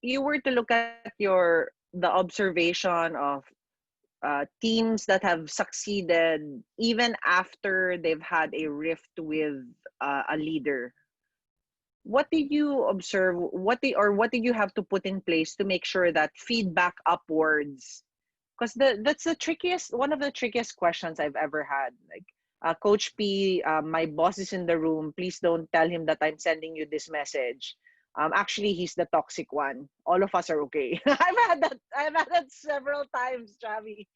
you were to look at the observation of teams that have succeeded even after they've had a rift with a leader, what did you observe? What did you have to put in place to make sure that feedback upwards? Because that's the trickiest, one of the trickiest questions I've ever had. Like, Coach P, my boss is in the room. Please don't tell him that I'm sending you this message. Actually, he's the toxic one. All of us are okay. I've had that. I've had that several times, Txabi.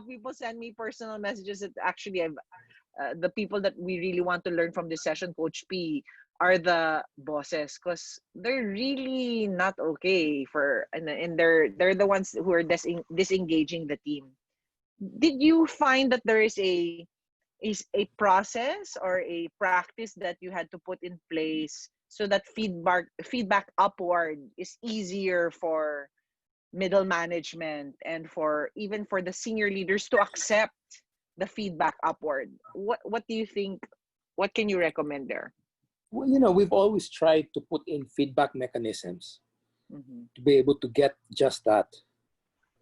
People send me personal messages that actually the people that we really want to learn from this session, Coach P, are the bosses, because they're really not okay and they're the ones who are disengaging the team. Did you find that there is a process or a practice that you had to put in place so that feedback upward is easier for middle management and for even for the senior leaders to accept the feedback upward? What do you think? What can you recommend there? Well, we've always tried to put in feedback mechanisms to be able to get just that.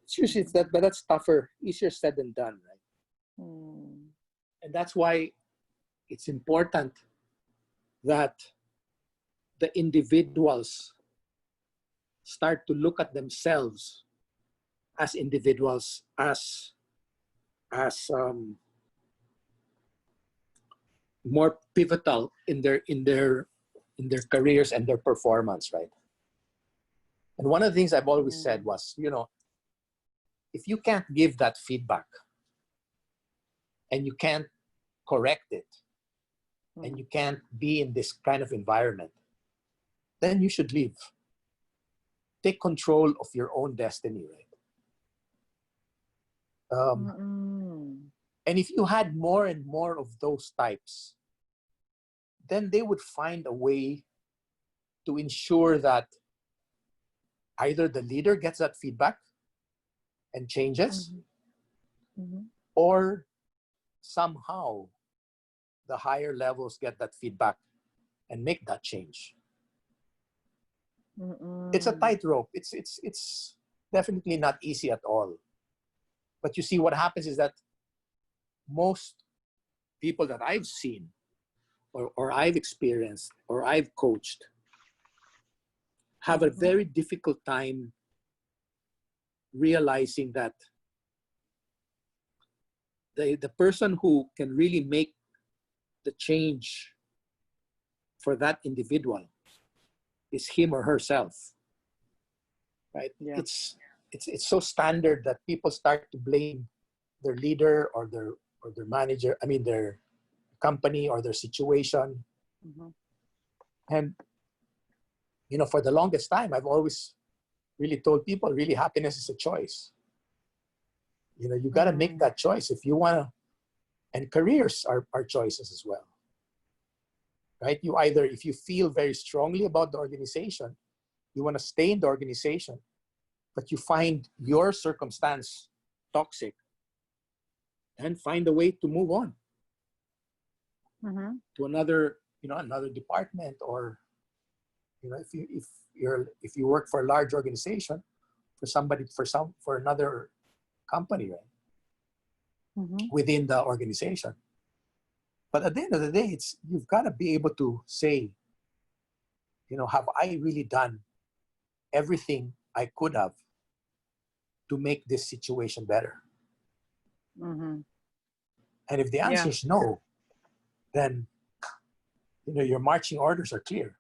It's usually that, but that's tougher, easier said than done, right? And that's why it's important that the individuals start to look at themselves as individuals, as more pivotal in their careers and their performance, right? And one of the things I've always said was, if you can't give that feedback and you can't correct it and you can't be in this kind of environment, then you should leave. Take control of your own destiny, right? And if you had more and more of those types, then they would find a way to ensure that either the leader gets that feedback and changes, or somehow the higher levels get that feedback and make that change. It's a tightrope. It's definitely not easy at all. But you see, what happens is that most people that I've seen or I've experienced or I've coached have a very difficult time realizing that the person who can really make the change for that individual is him or herself, right? Yeah. It's so standard that people start to blame their leader or their manager, their company or their situation. And for the longest time, I've always really told people, really, happiness is a choice. You got to make that choice if you want to. And careers are choices as well, right? You either, if you feel very strongly about the organization, you want to stay in the organization, but you find your circumstance toxic, and find a way to move on to another department, or if you work for a large organization, for another company, right? Within the organization. But at the end of the day, you've got to be able to say, have I really done everything I could have to make this situation better? And if the answer is no, then your marching orders are clear.